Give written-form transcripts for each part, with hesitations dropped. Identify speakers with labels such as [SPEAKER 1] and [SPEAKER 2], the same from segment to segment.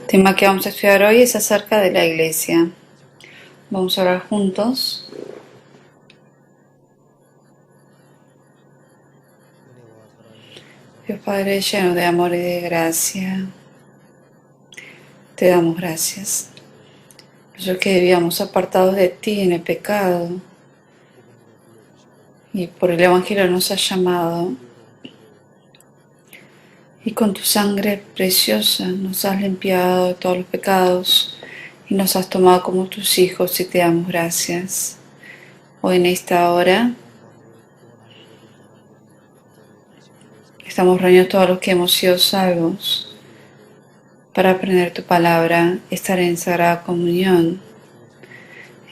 [SPEAKER 1] tema que vamos a estudiar hoy es acerca de la iglesia. Vamos a orar juntos. Dios Padre lleno de amor y de gracia, te damos gracias. Yo que vivíamos apartados de ti en el pecado y por el Evangelio nos has llamado y con tu sangre preciosa nos has limpiado de todos los pecados y nos has tomado como tus hijos y te damos gracias. Hoy en esta hora estamos reunidos todos los que hemos sido salvos para aprender tu palabra, estar en sagrada comunión.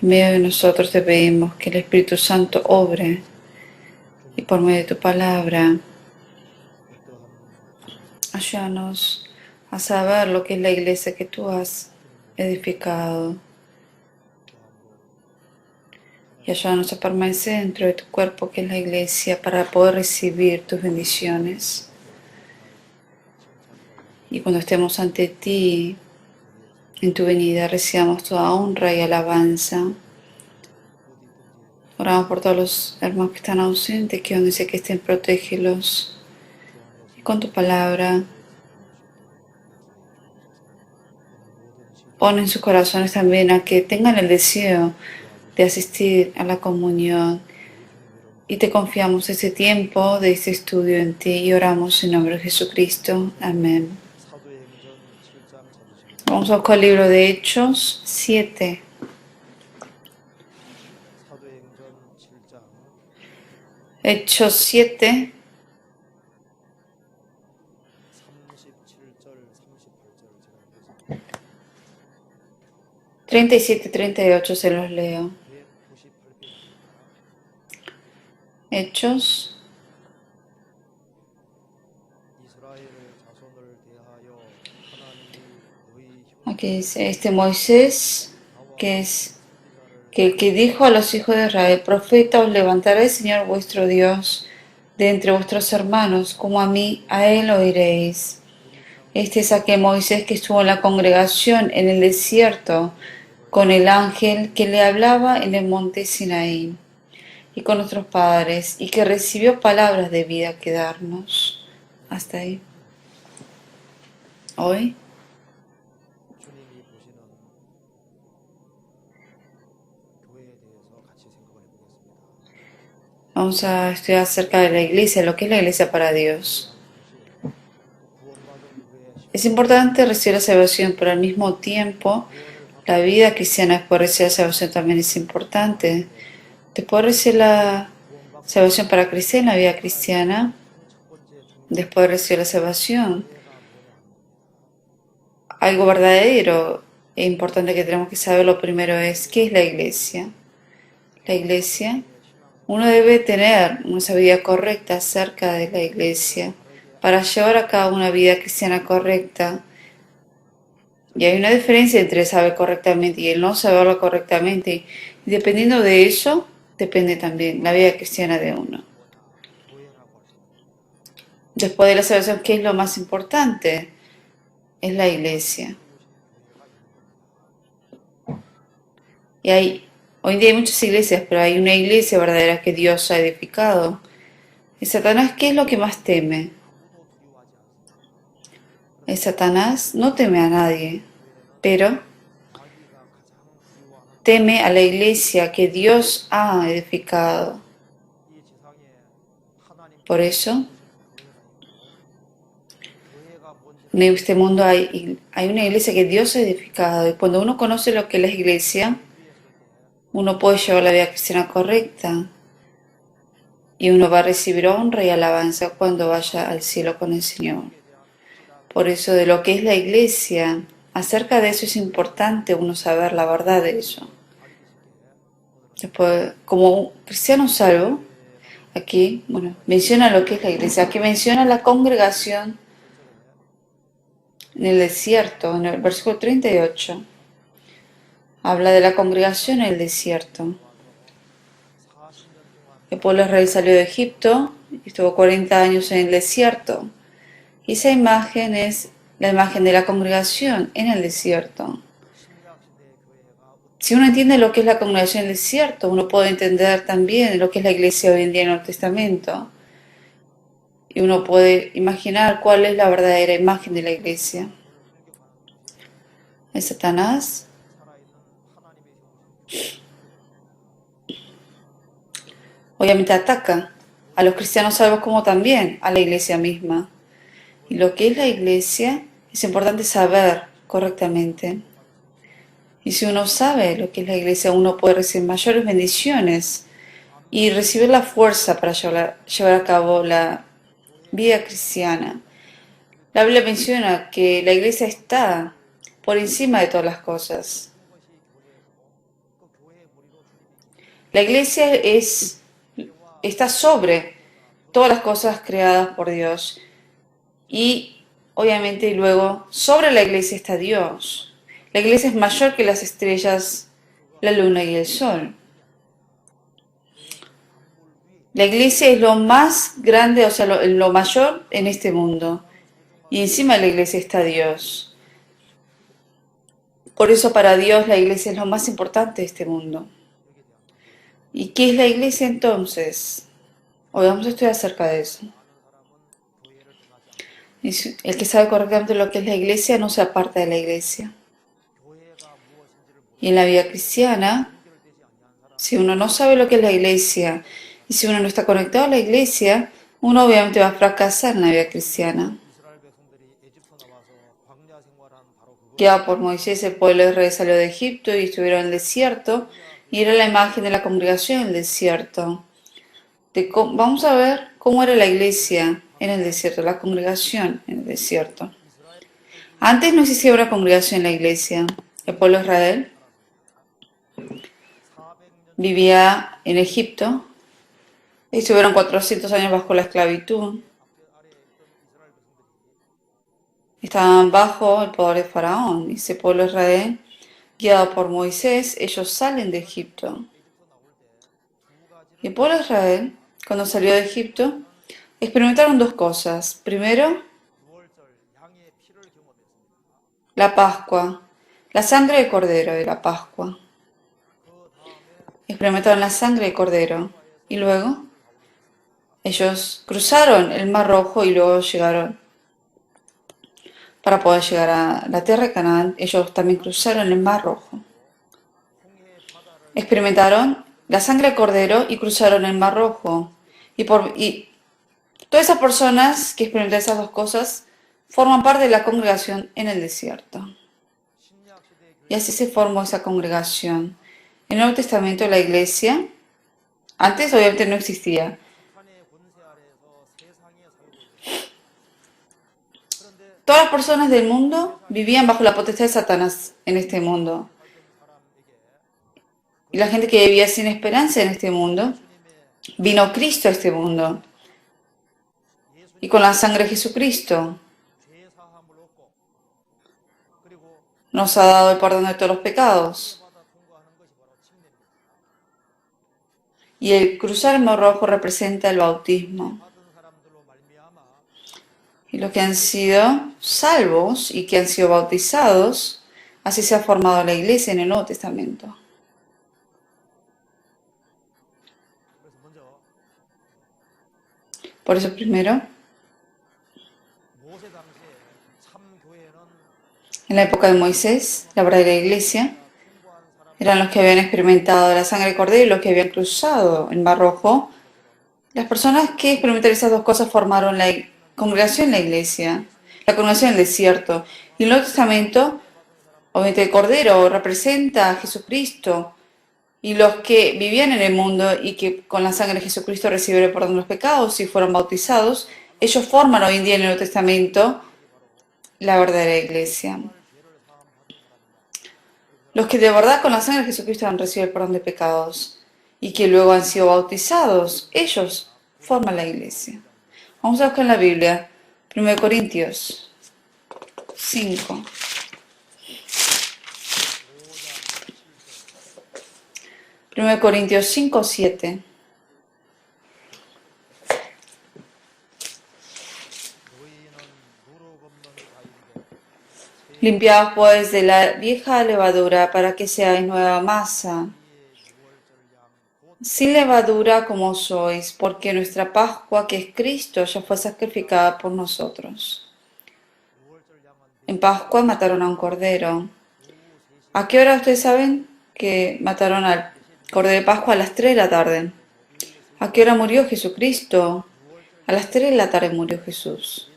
[SPEAKER 1] En medio de nosotros te pedimos que el Espíritu Santo obre y por medio de tu palabra ayúdanos a saber lo que es la iglesia que tú has edificado y ayúdanos a permanecer dentro de tu cuerpo que es la iglesia para poder recibir tus bendiciones. Y cuando estemos ante ti en tu venida recibamos toda honra y alabanza. Oramos por todos los hermanos que están ausentes, que donde sea que estén, protégelos. Y con tu palabra, pon en sus corazones también a que tengan el deseo de asistir a la comunión. Y te confiamos este tiempo de este estudio en ti y oramos en nombre de Jesucristo. Amén. Vamos a buscar el libro de Hechos 7. Hechos 7. 37 y 38 se los leo. Hechos. Aquí dice, Moisés, que dijo a los hijos de Israel: profeta os levantará el Señor vuestro Dios de entre vuestros hermanos, como a mí, a él oiréis. Este es aquel Moisés que estuvo en la congregación en el desierto con el ángel que le hablaba en el monte Sinaí y con nuestros padres, y que recibió palabras de vida que darnos. Hasta ahí. Hoy vamos a estudiar acerca de la iglesia, lo que es la iglesia para Dios. Es importante recibir la salvación, pero al mismo tiempo la vida cristiana después de recibir la salvación también es importante. Después de recibir la salvación para crecer en la vida cristiana, después de recibir la salvación, algo verdadero e importante que tenemos que saber lo primero es: ¿qué es la iglesia? La iglesia, uno debe tener una sabiduría correcta acerca de la iglesia para llevar a cabo una vida cristiana correcta. Y hay una diferencia entre saber correctamente y el no saberlo correctamente. Y dependiendo de eso, depende también la vida cristiana de uno. Después de la salvación, ¿qué es lo más importante? Es la iglesia. Y hoy en día hay muchas iglesias, pero hay una iglesia verdadera que Dios ha edificado. ¿Y Satanás qué es lo que más teme? El Satanás no teme a nadie, pero teme a la iglesia que Dios ha edificado. Por eso, en este mundo hay una iglesia que Dios ha edificado. Y cuando uno conoce lo que es la iglesia, uno puede llevar la vida cristiana correcta. Y uno va a recibir honra y alabanza cuando vaya al cielo con el Señor. Por eso, de lo que es la iglesia, acerca de eso es importante uno saber la verdad de eso. Después, como un cristiano salvo, aquí, menciona lo que es la iglesia. Aquí menciona la congregación en el desierto, en el versículo 38. Habla de la congregación en el desierto. El pueblo de Israel salió de Egipto y estuvo 40 años en el desierto. Y esa imagen es la imagen de la congregación en el desierto. Si uno entiende lo que es la congregación en el desierto, uno puede entender también lo que es la iglesia hoy en día en el Nuevo Testamento. Y uno puede imaginar cuál es la verdadera imagen de la iglesia. Es Satanás. Obviamente ataca a los cristianos salvos como también a la iglesia misma. Y lo que es la iglesia es importante saber correctamente. Y si uno sabe lo que es la iglesia, uno puede recibir mayores bendiciones y recibir la fuerza para llevar a cabo la vida cristiana. La Biblia menciona que la iglesia está por encima de todas las cosas. La iglesia está sobre todas las cosas creadas por Dios. Y obviamente luego sobre la iglesia está Dios. La iglesia es mayor que las estrellas, la luna y el sol. La iglesia es lo más grande, o sea, lo mayor en este mundo. Y encima de la iglesia está Dios. Por eso para Dios la iglesia es lo más importante de este mundo. ¿Y qué es la iglesia entonces? Hoy vamos a estudiar acerca de eso. El que sabe correctamente lo que es la iglesia no se aparta de la iglesia. Y en la vida cristiana, si uno no sabe lo que es la iglesia y si uno no está conectado a la iglesia, uno obviamente va a fracasar en la vida cristiana. Guiado por Moisés, el pueblo de Israel salió de Egipto y estuvieron en el desierto, y era la imagen de la congregación en el desierto. Vamos a ver cómo era la iglesia en el desierto, la congregación en el desierto. Antes no existía una congregación en la iglesia. El pueblo de Israel vivía en Egipto, y estuvieron 400 años bajo la esclavitud. Estaban bajo el poder de Faraón. Y ese pueblo de Israel, guiado por Moisés, ellos salen de Egipto. Y el pueblo de Israel, cuando salió de Egipto, experimentaron dos cosas. Primero, la Pascua, la sangre de cordero de la Pascua. Experimentaron la sangre de cordero. Y luego, ellos cruzaron el Mar Rojo y luego llegaron. Para poder llegar a la tierra de Canaán, ellos también cruzaron el Mar Rojo. Experimentaron la sangre de cordero y cruzaron el Mar Rojo. Y todas esas personas que experimentaron esas dos cosas forman parte de la congregación en el desierto. Y así se formó esa congregación. En el Nuevo Testamento la iglesia, antes obviamente no existía. Todas las personas del mundo vivían bajo la potestad de Satanás en este mundo. Y la gente que vivía sin esperanza en este mundo, vino Cristo a este mundo. Y con la sangre de Jesucristo nos ha dado el perdón de todos los pecados. Y el cruzar el Mar Rojo representa el bautismo. Y los que han sido salvos y que han sido bautizados, así se ha formado la iglesia en el Nuevo Testamento. Por eso primero, en la época de Moisés, la verdadera iglesia, eran los que habían experimentado la sangre de cordero y los que habían cruzado el Mar Rojo. Las personas que experimentaron esas dos cosas formaron la congregación en la iglesia, la congregación en el desierto. Y en el Nuevo Testamento, obviamente el cordero representa a Jesucristo. Y los que vivían en el mundo y que con la sangre de Jesucristo recibieron el perdón de los pecados y fueron bautizados, ellos forman hoy en día en el Nuevo Testamento la verdadera iglesia. Los que de verdad con la sangre de Jesucristo han recibido el perdón de pecados y que luego han sido bautizados, ellos forman la iglesia. Vamos a buscar en la Biblia, 1 Corintios 5. 1 Corintios 5, 7. Limpiaos pues de la vieja levadura para que seáis nueva masa, sin levadura como sois, porque nuestra Pascua, que es Cristo, ya fue sacrificada por nosotros. En Pascua mataron a un cordero. ¿A qué hora ustedes saben que mataron al cordero de Pascua? A las 3 de la tarde. ¿A qué hora murió Jesucristo? A las 3 de la tarde murió Jesús.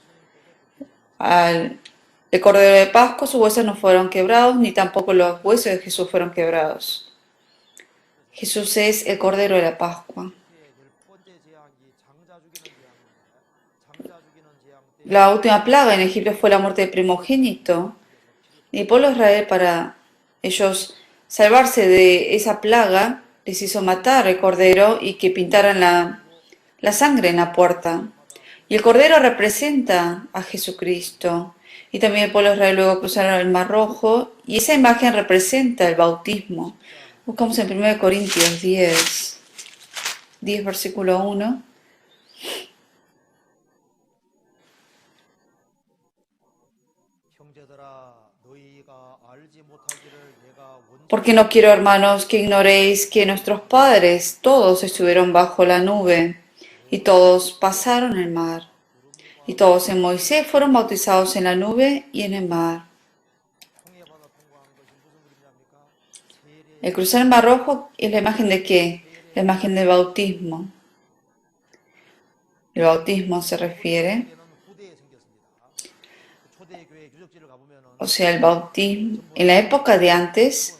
[SPEAKER 1] El cordero de Pascua, sus huesos no fueron quebrados, ni tampoco los huesos de Jesús fueron quebrados. Jesús es el cordero de la Pascua. La última plaga en Egipto fue la muerte del primogénito. Y el pueblo de Israel, para ellos salvarse de esa plaga, les hizo matar el cordero y que pintaran la sangre en la puerta. Y el cordero representa a Jesucristo. Y también el pueblo de Israel luego cruzaron el Mar Rojo. Y esa imagen representa el bautismo. Buscamos en 1 Corintios 10, versículo 1. Porque no quiero, hermanos, que ignoréis que nuestros padres todos estuvieron bajo la nube, y todos pasaron el mar, y todos en Moisés fueron bautizados en la nube y en el mar. El cruzar el Mar Rojo es la imagen de ¿qué? La imagen del bautismo. El bautismo se refiere, o sea, el bautismo, en la época de antes,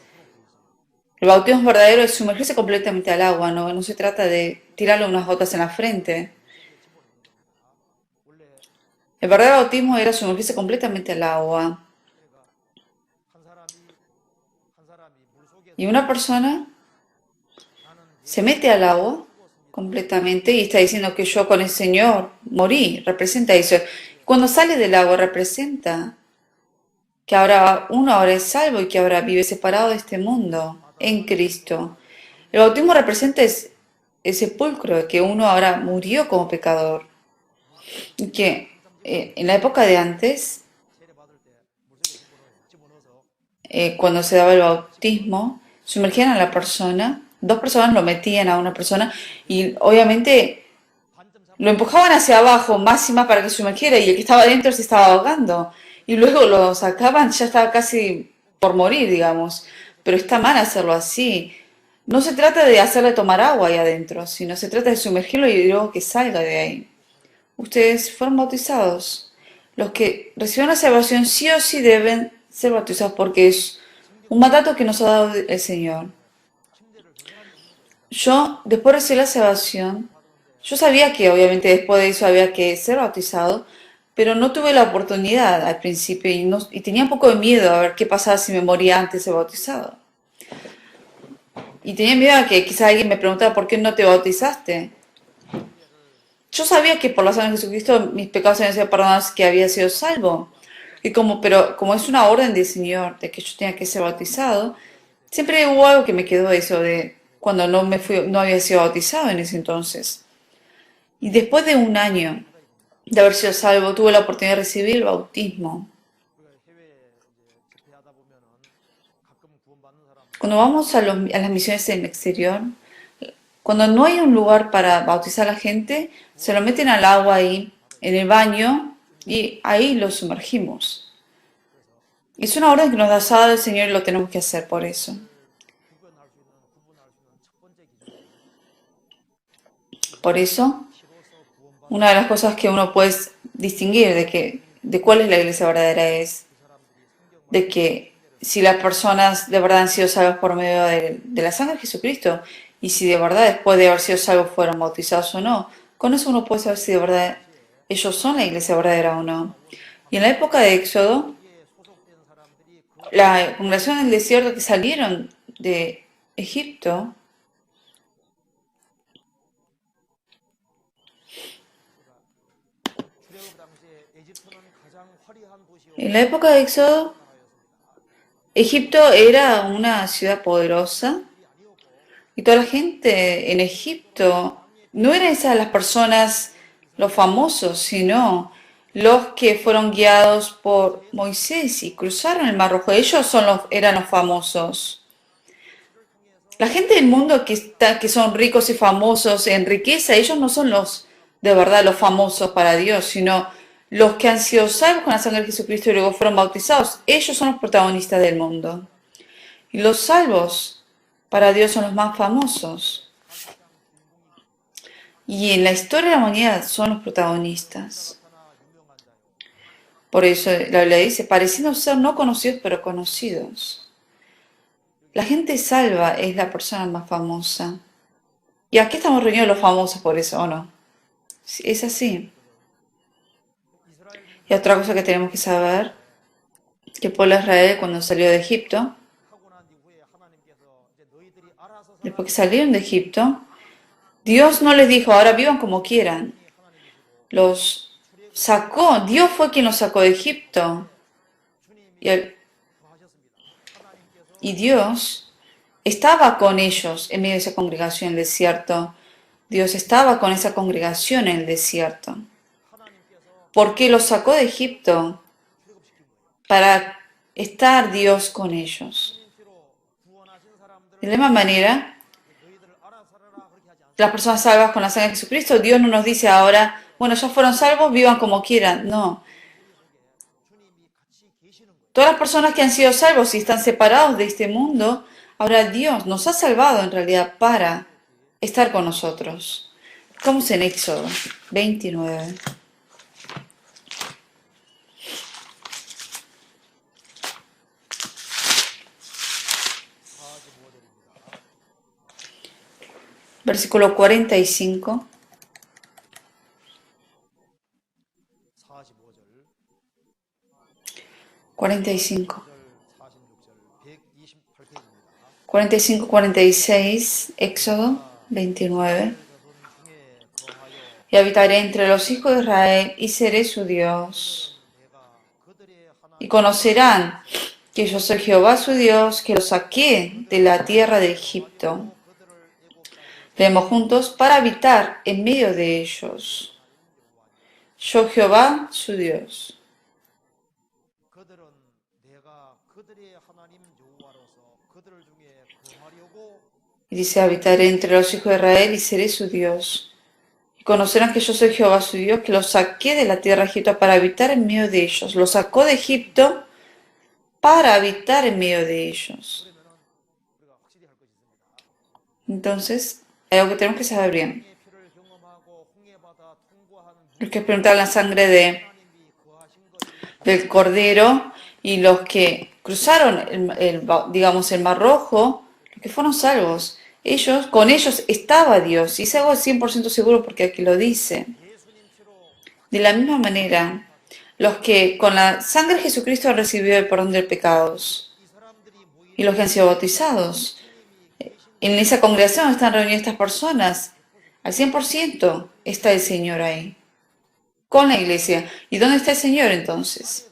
[SPEAKER 1] el bautismo verdadero es sumergirse completamente al agua, no se trata de tirarle unas gotas en la frente. El verdadero bautismo era sumergirse completamente al agua. Y una persona se mete al agua completamente y está diciendo que yo con el Señor morí, representa eso. Cuando sale del agua representa que ahora uno ahora es salvo y que ahora vive separado de este mundo en Cristo. El bautismo representa el sepulcro, que uno ahora murió como pecador. Y que en la época de antes, cuando se daba el bautismo, sumergían a la persona, dos personas lo metían a una persona y obviamente lo empujaban hacia abajo más y más para que sumergiera y el que estaba adentro se estaba ahogando y luego lo sacaban, ya estaba casi por morir, digamos. Pero está mal hacerlo así. No se trata de hacerle tomar agua ahí adentro, sino se trata de sumergirlo y luego que salga de ahí. Ustedes fueron bautizados. Los que reciben la salvación sí o sí deben ser bautizados porque es un mandato que nos ha dado el Señor. Yo, después de recibir la salvación, yo sabía que obviamente después de eso había que ser bautizado, pero no tuve la oportunidad al principio y tenía un poco de miedo a ver qué pasaba si me moría antes de ser bautizado. Y tenía miedo a que quizás alguien me preguntara por qué no te bautizaste. Yo sabía que por la sangre de Jesucristo mis pecados habían sido perdonados, que había sido salvo. Pero como es una orden del Señor de que yo tenga que ser bautizado, siempre hubo algo que me quedó eso de cuando no había sido bautizado en ese entonces. Y después de un año de haber sido salvo, tuve la oportunidad de recibir el bautismo. Cuando vamos a las misiones en el exterior, cuando no hay un lugar para bautizar a la gente, se lo meten al agua ahí, en el baño, y ahí lo sumergimos. Es una orden que nos da dado el Señor y lo tenemos que hacer por eso. Por eso, una de las cosas que uno puede distinguir de cuál es la iglesia verdadera es de que si las personas de verdad han sido salvas por medio de la sangre de Jesucristo y si de verdad después de haber sido salvos fueron bautizados o no, con eso uno puede saber si de verdad ellos son la iglesia verdadera o no. Y en la época de Éxodo, la congregación del desierto que salieron de Egipto, en la época de Éxodo, Egipto era una ciudad poderosa y toda la gente en Egipto no eran esas las personas, los famosos, sino los que fueron guiados por Moisés y cruzaron el Mar Rojo. Ellos eran los famosos. La gente del mundo que son ricos y famosos en riqueza, ellos no son de verdad los famosos para Dios, sino los que han sido salvos con la sangre de Jesucristo y luego fueron bautizados. Ellos son los protagonistas del mundo. Y los salvos para Dios son los más famosos. Y en la historia de la humanidad son los protagonistas. Por eso la Biblia dice, pareciendo ser no conocidos, pero conocidos. La gente salva es la persona más famosa. Y aquí estamos reunidos los famosos por eso, ¿o no? Es así. Y otra cosa que tenemos que saber, que el pueblo de Israel cuando salió de Egipto, después que salieron de Egipto, Dios no les dijo, ahora vivan como quieran. Los sacó, Dios fue quien los sacó de Egipto. Y Dios estaba con ellos en medio de esa congregación en el desierto. Dios estaba con esa congregación en el desierto. Porque los sacó de Egipto para estar Dios con ellos. De la misma manera, las personas salvas con la sangre de Jesucristo, Dios no nos dice ahora, bueno, ya fueron salvos, vivan como quieran. No. Todas las personas que han sido salvos y están separados de este mundo, ahora Dios nos ha salvado en realidad para estar con nosotros. Estamos en Éxodo 29. Versículo 45. 45. 45, 46, Éxodo 29. Y habitaré entre los hijos de Israel y seré su Dios. Y conocerán que yo soy Jehová su Dios, que los saqué de la tierra de Egipto. Leemos juntos, para habitar en medio de ellos. Yo Jehová su Dios. Y dice, habitaré entre los hijos de Israel y seré su Dios. Y conocerán que yo soy Jehová su Dios, que los saqué de la tierra de Egipto para habitar en medio de ellos. Los sacó de Egipto para habitar en medio de ellos. Entonces, hay algo que tenemos que saber bien. Los que experimentaron la sangre del Cordero y los que cruzaron digamos, el Mar Rojo, los que fueron salvos, con ellos estaba Dios. Y es algo 100% seguro porque aquí lo dice. De la misma manera, los que con la sangre de Jesucristo han recibido el perdón de pecados y los que han sido bautizados, en esa congregación están reunidas estas personas. Al 100% está el Señor ahí, con la iglesia. ¿Y dónde está el Señor entonces?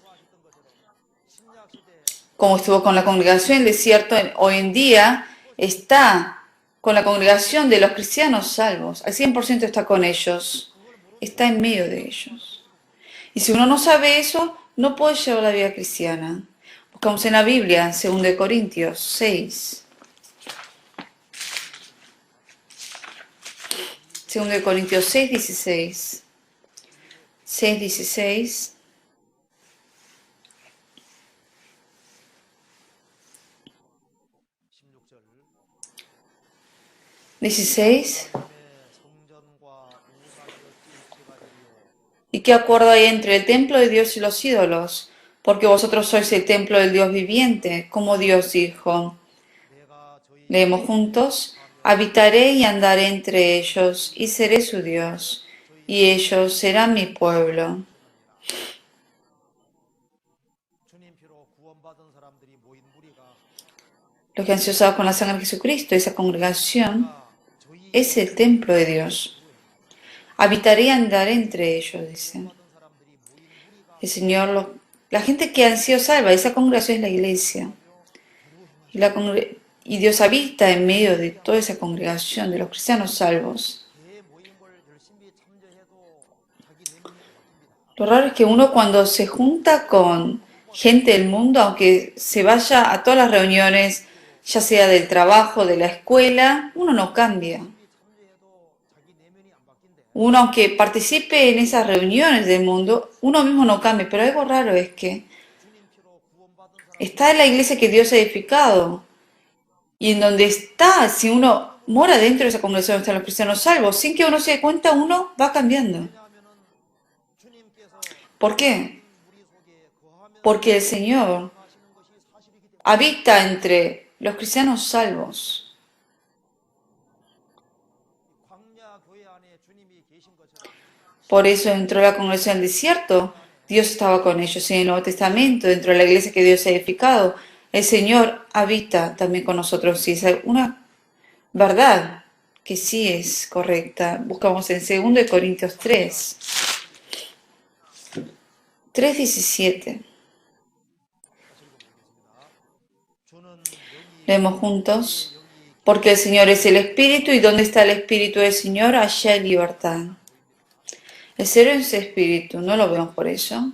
[SPEAKER 1] Como estuvo con la congregación en el desierto, hoy en día está con la congregación de los cristianos salvos. Al 100% está con ellos. Está en medio de ellos. Y si uno no sabe eso, no puede llevar la vida cristiana. Buscamos en la Biblia, 2 Corintios 6. 2 Corintios 6, 16. 6, 16. ¿Y qué acuerdo hay entre el templo de Dios y los ídolos? Porque vosotros sois el templo del Dios viviente, como Dios dijo. Leemos juntos. Habitaré y andaré entre ellos, y seré su Dios, y ellos serán mi pueblo. Los que han sido usados con la sangre de Jesucristo, esa congregación, es el templo de Dios. Habitaré y andaré entre ellos, dice. El Señor, la gente que han sido salva, esa congregación es la iglesia. Y Dios habita en medio de toda esa congregación de los cristianos salvos. Lo raro es que uno cuando se junta con gente del mundo, aunque se vaya a todas las reuniones, ya sea del trabajo, de la escuela, uno no cambia. Uno, aunque participe en esas reuniones del mundo, uno mismo no cambia. Pero algo raro es que está en la iglesia que Dios ha edificado. Y en donde está, si uno mora dentro de esa congregación donde están los cristianos salvos, sin que uno se dé cuenta, uno va cambiando. ¿Por qué? Porque el Señor habita entre los cristianos salvos. Por eso dentro de la congregación del desierto, Dios estaba con ellos. En el Nuevo Testamento, dentro de la iglesia que Dios ha edificado, el Señor habita también con nosotros. Y es una verdad que sí es correcta. Buscamos en 2 Corintios 3:17. Leemos juntos. Porque el Señor es el Espíritu, y donde está el Espíritu del Señor, allá hay libertad. El Señor es Espíritu, no lo vemos por eso.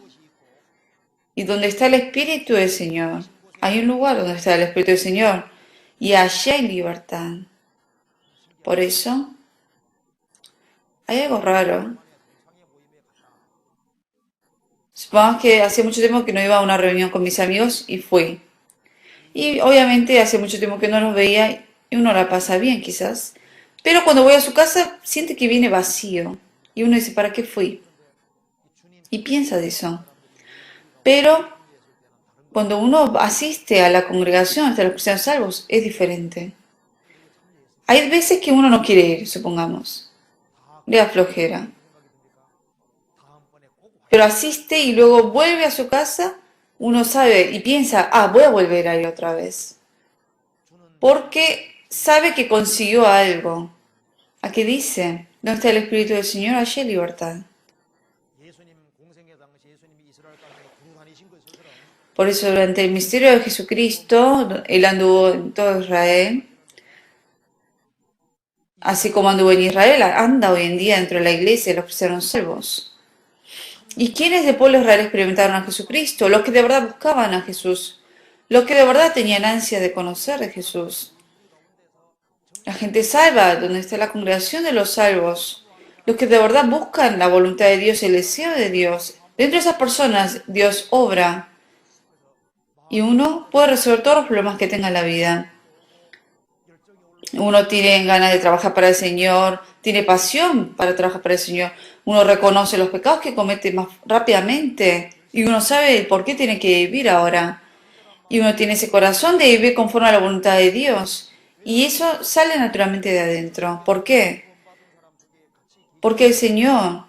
[SPEAKER 1] Y donde está el Espíritu del Señor, hay un lugar donde está el Espíritu del Señor, y allá hay libertad. Por eso, hay algo raro. Supongamos que hacía mucho tiempo que no iba a una reunión con mis amigos y fui. Y obviamente hace mucho tiempo que no los veía y uno la pasa bien quizás. Pero cuando voy a su casa siente que viene vacío. Y uno dice, ¿para qué fui? Y piensa de eso. Pero cuando uno asiste a la congregación de los cristianos salvos es diferente. Hay veces que uno no quiere ir, supongamos. Le da flojera. Pero asiste y luego vuelve a su casa, uno sabe y piensa, voy a volver a ir otra vez. Porque sabe que consiguió algo. Aquí dice, ¿dónde está el Espíritu del Señor? Allí hay libertad. Por eso durante el misterio de Jesucristo, Él anduvo en todo Israel. Así como anduvo en Israel, anda hoy en día dentro de la iglesia de los cristianos salvos. ¿Y quiénes del pueblo de Israel experimentaron a Jesucristo? Los que de verdad buscaban a Jesús. Los que de verdad tenían ansia de conocer a Jesús. La gente salva, donde está la congregación de los salvos. Los que de verdad buscan la voluntad de Dios y el deseo de Dios. Dentro de esas personas, Dios obra. Y uno puede resolver todos los problemas que tenga en la vida. Uno tiene ganas de trabajar para el Señor, tiene pasión para trabajar para el Señor. Uno reconoce los pecados que comete más rápidamente y uno sabe el por qué tiene que vivir ahora. Y uno tiene ese corazón de vivir conforme a la voluntad de Dios. Y eso sale naturalmente de adentro. ¿Por qué? Porque el Señor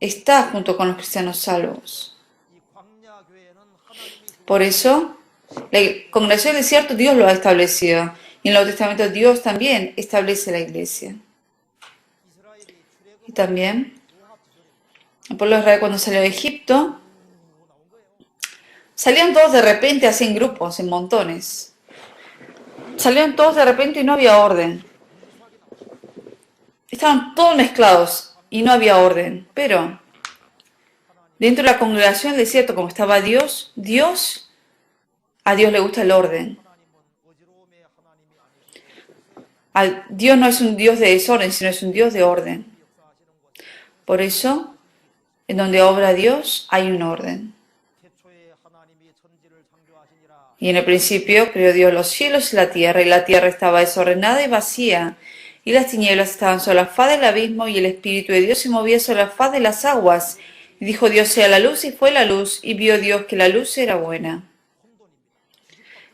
[SPEAKER 1] está junto con los cristianos salvos. Por eso, la congregación del desierto Dios lo ha establecido. Y en el Nuevo Testamento Dios también establece la iglesia. Y también, el pueblo de Israel cuando salió de Egipto, salían todos de repente así en grupos, en montones. Salieron todos de repente y no había orden. Estaban todos mezclados y no había orden. Pero dentro de la congregación del desierto, como estaba Dios, a Dios le gusta el orden. Dios no es un Dios de desorden, sino es un Dios de orden. Por eso, en donde obra Dios, hay un orden. Y en el principio creó Dios los cielos y la tierra estaba desordenada y vacía, y las tinieblas estaban sobre la faz del abismo, y el Espíritu de Dios se movía sobre la faz de las aguas. Y dijo Dios, sea la luz, y fue la luz, y vio Dios que la luz era buena.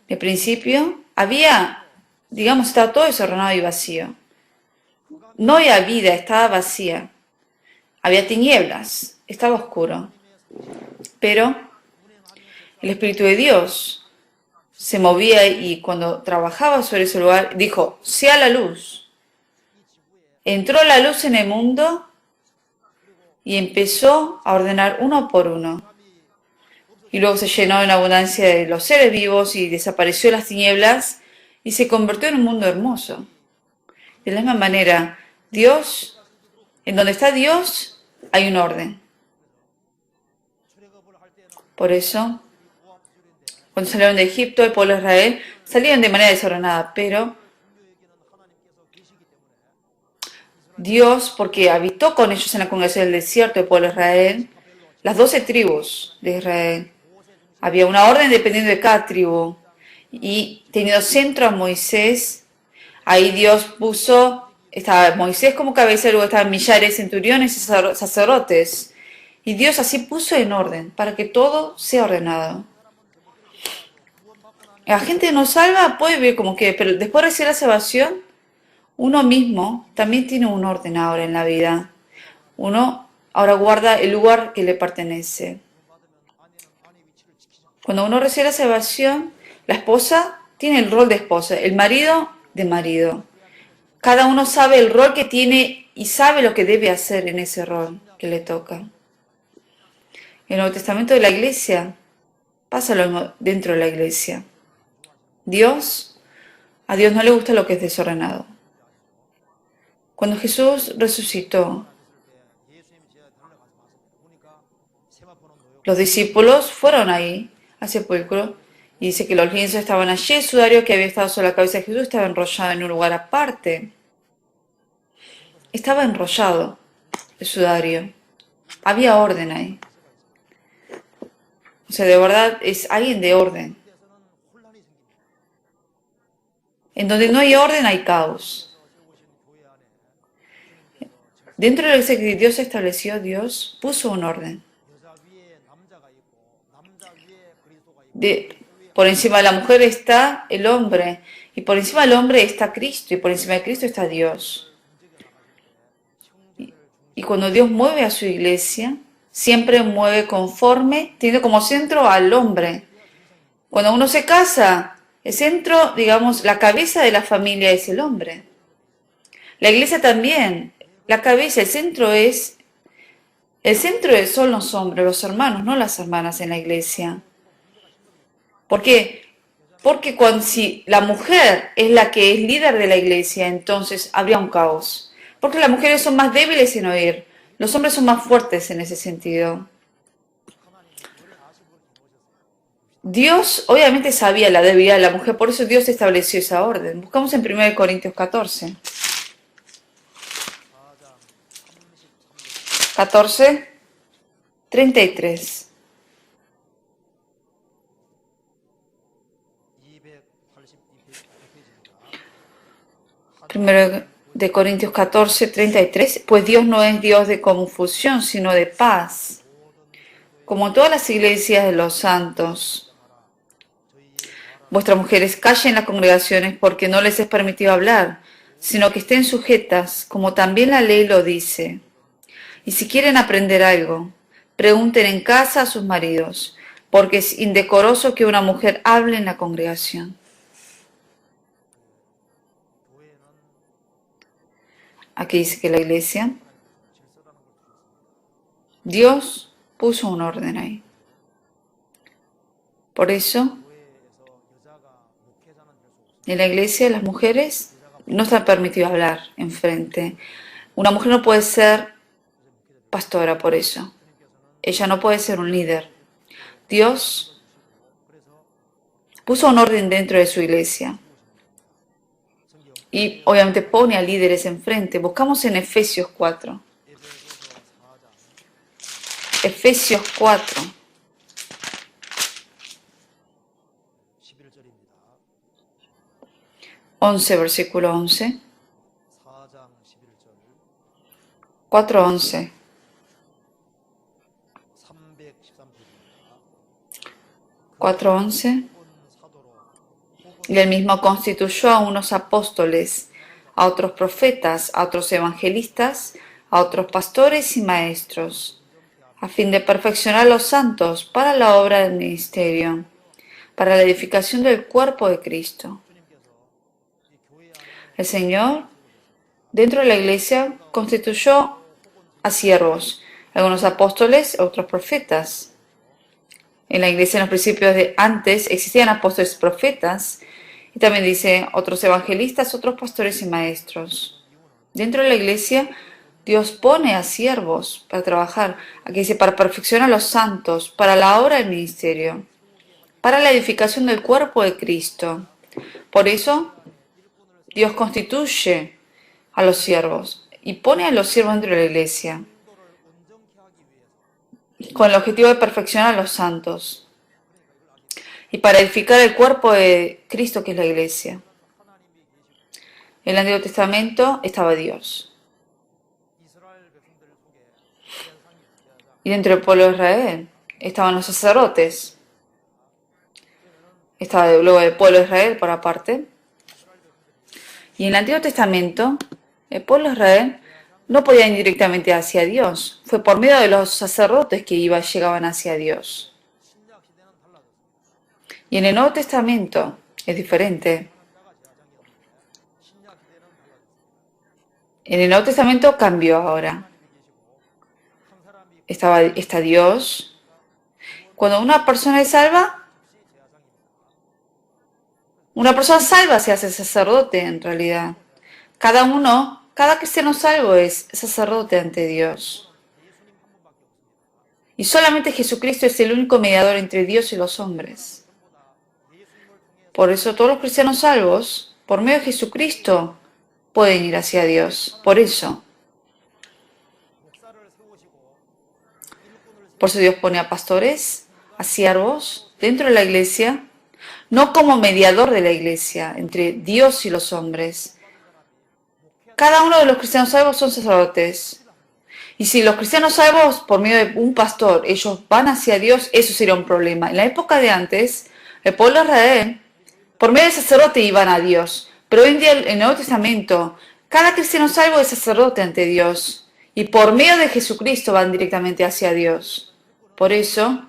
[SPEAKER 1] En el principio había, estaba todo desordenado y vacío. No había vida, estaba vacía. Había tinieblas, estaba oscuro. Pero el Espíritu de Dios se movía y cuando trabajaba sobre ese lugar, dijo, sea la luz. Entró la luz en el mundo y empezó a ordenar uno por uno. Y luego se llenó en abundancia de los seres vivos y desapareció las tinieblas y se convirtió en un mundo hermoso. De la misma manera, Dios, en donde está Dios, hay un orden. Por eso, cuando salieron de Egipto, el pueblo de Israel salían de manera desordenada, pero Dios, porque habitó con ellos en la congregación del desierto, el pueblo de Israel, las 12 tribus de Israel, había una orden dependiendo de cada tribu, y teniendo centro a Moisés, ahí Dios puso, estaba Moisés como cabeza, luego estaban millares, centuriones y sacerdotes, y Dios así puso en orden, para que todo sea ordenado. La gente no salva, puede vivir como que, pero después de recibir la salvación, uno mismo también tiene un orden ahora en la vida. Uno ahora guarda el lugar que le pertenece. Cuando uno recibe la salvación, la esposa tiene el rol de esposa, el marido de marido. Cada uno sabe el rol que tiene y sabe lo que debe hacer en ese rol que le toca. En el Nuevo Testamento de la iglesia, pasa lo mismo dentro de la iglesia. A Dios no le gusta lo que es desordenado. Cuando Jesús resucitó, los discípulos fueron ahí al sepulcro y dice que los lienzos estaban allí, el sudario que había estado sobre la cabeza de Jesús estaba enrollado en un lugar aparte. Estaba enrollado el sudario. Había orden ahí. O sea, de verdad es alguien de orden. En donde no hay orden hay caos. Dentro de lo que Dios estableció, Dios puso un orden. Por encima de la mujer está el hombre, y por encima del hombre está Cristo, y por encima de Cristo está Dios. Y cuando Dios mueve a su iglesia, siempre mueve conforme, tiene como centro al hombre. Cuando uno se casa, el centro, digamos, la cabeza de la familia es el hombre. La iglesia también, la cabeza, el centro son los hombres, los hermanos, no las hermanas en la iglesia. ¿Por qué? Porque si la mujer es la que es líder de la iglesia, entonces habría un caos. Porque las mujeres son más débiles en oír, los hombres son más fuertes en ese sentido. Dios obviamente sabía la debilidad de la mujer, por eso Dios estableció esa orden. Buscamos en 1 Corintios 14. 14, 33. 1 de Corintios 14, 33, pues Dios no es Dios de confusión, sino de paz. Como en todas las iglesias de los santos, vuestras mujeres callen en las congregaciones porque no les es permitido hablar, sino que estén sujetas, como también la ley lo dice. Y si quieren aprender algo, pregunten en casa a sus maridos, porque es indecoroso que una mujer hable en la congregación. Aquí dice que la iglesia, Dios puso un orden ahí. Por eso, en la iglesia las mujeres no están permitidas hablar enfrente. Una mujer no puede ser pastora por eso. Ella no puede ser un líder. Dios puso un orden dentro de su iglesia. Y obviamente pone a líderes enfrente. Buscamos en Efesios 4. Efesios 4. 11, versículo 11. 4:11. 4:11. Y él mismo constituyó a unos apóstoles, a otros profetas, a otros evangelistas, a otros pastores y maestros, a fin de perfeccionar a los santos para la obra del ministerio, para la edificación del cuerpo de Cristo. El Señor, dentro de la iglesia, constituyó a siervos, algunos apóstoles, otros profetas. En la iglesia, en los principios de antes, existían apóstoles y profetas, y también dice otros evangelistas, otros pastores y maestros. Dentro de la iglesia, Dios pone a siervos para trabajar, aquí dice, para perfeccionar a los santos, para la obra del ministerio, para la edificación del cuerpo de Cristo. Por eso, Dios constituye a los siervos y pone a los siervos dentro de la iglesia, con el objetivo de perfeccionar a los santos y para edificar el cuerpo de Cristo, que es la iglesia. En el Antiguo Testamento estaba Dios. Y dentro del pueblo de Israel estaban los sacerdotes. Estaba luego el pueblo de Israel por aparte. Y en el Antiguo Testamento, el pueblo de Israel no podía ir directamente hacia Dios. Fue por medio de los sacerdotes que llegaban hacia Dios. Y en el Nuevo Testamento es diferente. En el Nuevo Testamento cambió ahora. Está Dios. Cuando una persona es salva, una persona salva se hace sacerdote en realidad. Cada cristiano salvo es sacerdote ante Dios. Y solamente Jesucristo es el único mediador entre Dios y los hombres. Por eso todos los cristianos salvos, por medio de Jesucristo, pueden ir hacia Dios. Por eso. Por eso Dios pone a pastores, a siervos, dentro de la iglesia, no como mediador de la iglesia, entre Dios y los hombres. Cada uno de los cristianos salvos son sacerdotes. Y si los cristianos salvos, por medio de un pastor, ellos van hacia Dios, eso sería un problema. En la época de antes, el pueblo de Israel, por medio del sacerdote iban a Dios. Pero hoy en día, en el Nuevo Testamento, cada cristiano salvo es sacerdote ante Dios. Y por medio de Jesucristo van directamente hacia Dios. Por eso,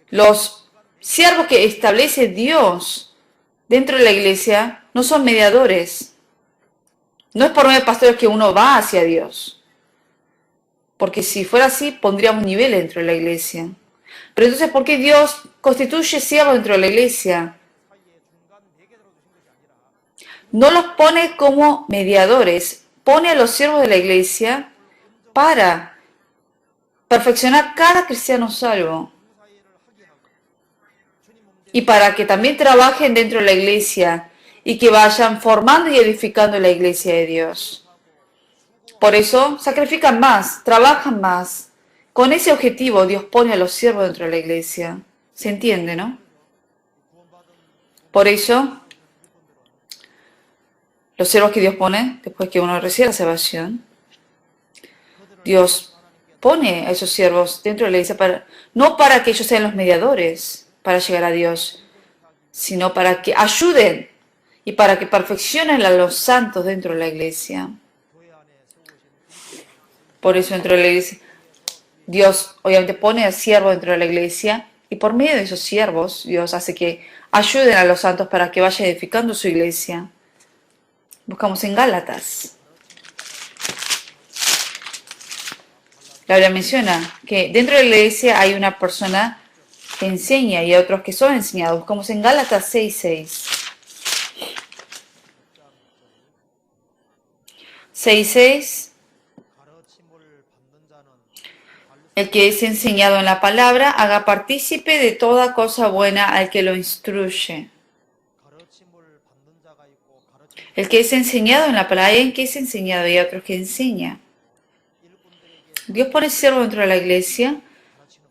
[SPEAKER 1] los siervos que establece Dios dentro de la iglesia no son mediadores. No es por medio de pastores que uno va hacia Dios. Porque si fuera así, pondríamos niveles dentro de la iglesia. Pero entonces, ¿por qué Dios constituye siervos dentro de la iglesia? No los pone como mediadores, pone a los siervos de la iglesia para perfeccionar cada cristiano salvo. Y para que también trabajen dentro de la iglesia y que vayan formando y edificando la iglesia de Dios. Por eso sacrifican más, trabajan más. Con ese objetivo Dios pone a los siervos dentro de la iglesia. ¿Se entiende, no? Por eso, los siervos que Dios pone, después que uno recibe la salvación, Dios pone a esos siervos dentro de la iglesia, no para que ellos sean los mediadores para llegar a Dios, sino para que ayuden y para que perfeccionen a los santos dentro de la iglesia. Por eso dentro de la iglesia, Dios obviamente pone al siervo dentro de la iglesia y por medio de esos siervos, Dios hace que ayuden a los santos para que vayan edificando su iglesia. Buscamos en Gálatas. La Biblia menciona que dentro de la iglesia hay una persona que enseña y hay otros que son enseñados. Buscamos en Gálatas 6:6. 6:6. El que es enseñado en la palabra, haga partícipe de toda cosa buena al que lo instruye. El que es enseñado en la palabra, hay en que es enseñado y hay otros que enseña. Dios pone siervo dentro de la iglesia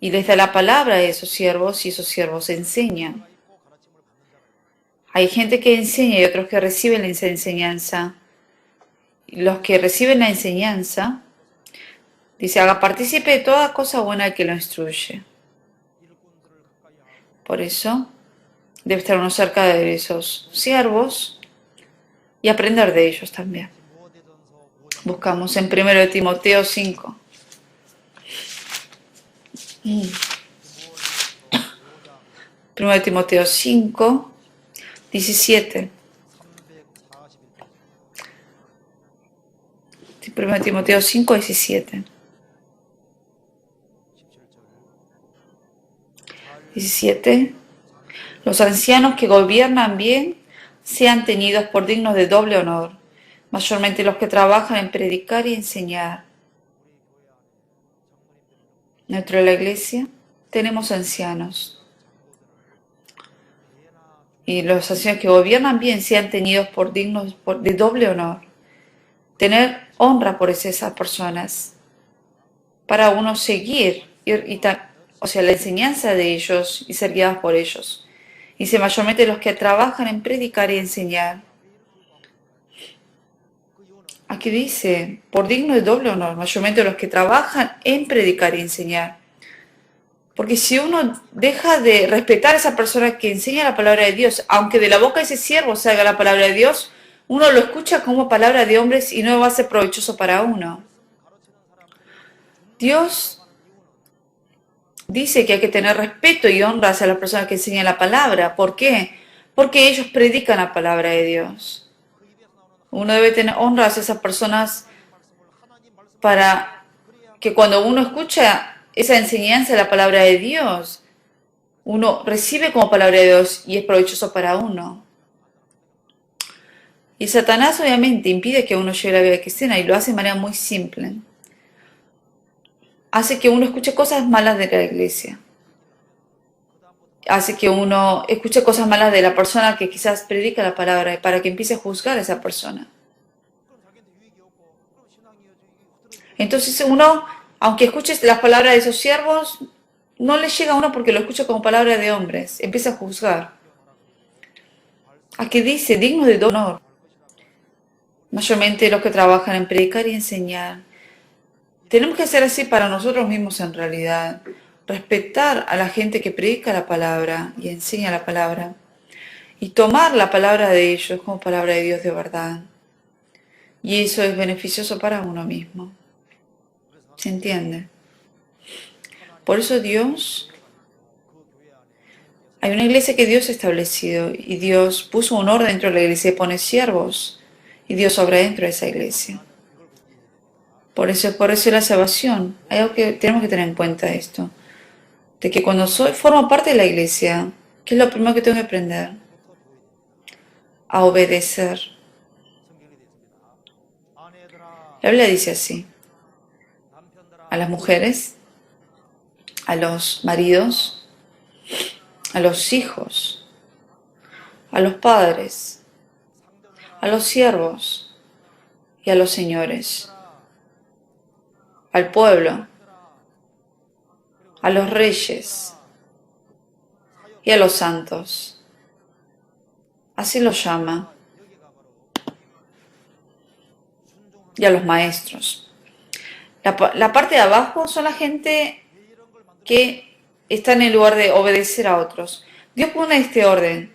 [SPEAKER 1] y les da la palabra a esos siervos y esos siervos enseñan. Hay gente que enseña y otros que reciben esa enseñanza. Los que reciben la enseñanza, dice, haga partícipe de toda cosa buena al que lo instruye. Por eso, debe estar uno cerca de esos siervos y aprender de ellos también. Buscamos en 1 Timoteo 5. 1 Timoteo 5, 17. 1 Timoteo 5, 17. 17. Los ancianos que gobiernan bien sean tenidos por dignos de doble honor, mayormente los que trabajan en predicar y enseñar. Dentro de la iglesia tenemos ancianos. Y los ancianos que gobiernan bien sean tenidos por dignos de doble honor. Tener honra por esas personas. Para uno seguir, o sea, la enseñanza de ellos y ser guiados por ellos. Dice mayormente los que trabajan en predicar y enseñar. Aquí dice, por digno de doble honor, mayormente los que trabajan en predicar y enseñar. Porque si uno deja de respetar a esa persona que enseña la palabra de Dios, aunque de la boca de ese siervo salga la palabra de Dios, uno lo escucha como palabra de hombres y no va a ser provechoso para uno. Dios dice que hay que tener respeto y honra hacia las personas que enseñan la palabra. ¿Por qué? Porque ellos predican la palabra de Dios. Uno debe tener honra hacia esas personas para que cuando uno escucha esa enseñanza de la palabra de Dios, uno recibe como palabra de Dios y es provechoso para uno. Y Satanás obviamente impide que uno lleve la vida cristiana y lo hace de manera muy simple. Hace que uno escuche cosas malas de la iglesia. Hace que uno escuche cosas malas de la persona que quizás predica la palabra para que empiece a juzgar a esa persona. Entonces uno, aunque escuche las palabras de esos siervos, no le llega a uno porque lo escucha como palabra de hombres. Empieza a juzgar. Aquí dice, digno de honor. Mayormente los que trabajan en predicar y enseñar. Tenemos que hacer así para nosotros mismos en realidad. Respetar a la gente que predica la palabra y enseña la palabra. Y tomar la palabra de ellos como palabra de Dios de verdad. Y eso es beneficioso para uno mismo. ¿Se entiende? Por eso hay una iglesia que Dios ha establecido y Dios puso un orden dentro de la iglesia y pone siervos y Dios obra dentro de esa iglesia. Por eso la salvación. Hay algo que tenemos que tener en cuenta esto. De que cuando formo parte de la iglesia, ¿qué es lo primero que tengo que aprender? A obedecer. La Biblia dice así. A las mujeres, a los maridos, a los hijos, a los padres, a los siervos y a los señores, al pueblo, a los reyes y a los santos. Así los llama. Y a los maestros. La parte de abajo son la gente que está en el lugar de obedecer a otros. Dios pone este orden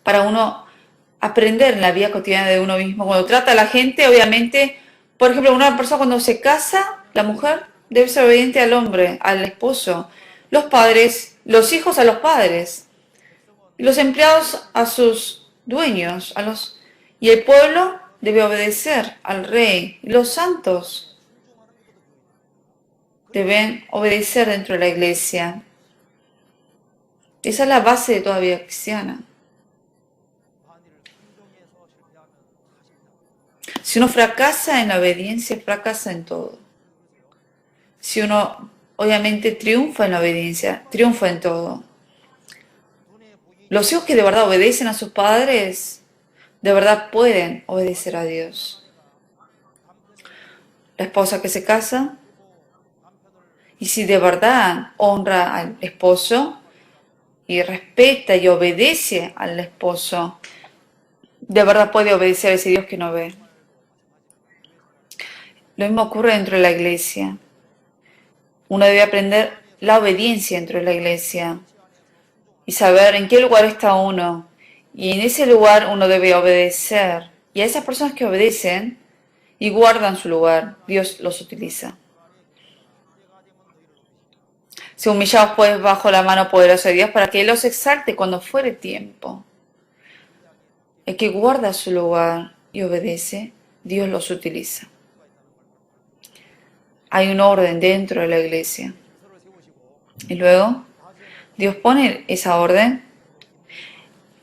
[SPEAKER 1] para uno aprender en la vida cotidiana de uno mismo. Cuando trata a la gente, obviamente, por ejemplo, una persona cuando se casa, la mujer debe ser obediente al hombre, al esposo. Los padres, los hijos a los padres. Y los empleados a sus dueños. Y el pueblo debe obedecer al rey. Y los santos deben obedecer dentro de la iglesia. Esa es la base de toda vida cristiana. Si uno fracasa en la obediencia, fracasa en todo. Si uno obviamente triunfa en la obediencia, triunfa en todo. Los hijos que de verdad obedecen a sus padres, de verdad pueden obedecer a Dios. La esposa que se casa, y si de verdad honra al esposo y respeta y obedece al esposo, de verdad puede obedecer a ese Dios que no ve. Lo mismo ocurre dentro de la iglesia. Uno debe aprender la obediencia dentro de la iglesia y saber en qué lugar está uno. Y en ese lugar uno debe obedecer. Y a esas personas que obedecen y guardan su lugar, Dios los utiliza. Se humillados pues bajo la mano poderosa de Dios para que Él los exalte cuando fuere tiempo. El que guarda su lugar y obedece, Dios los utiliza. Hay un orden dentro de la iglesia. Y luego, Dios pone esa orden.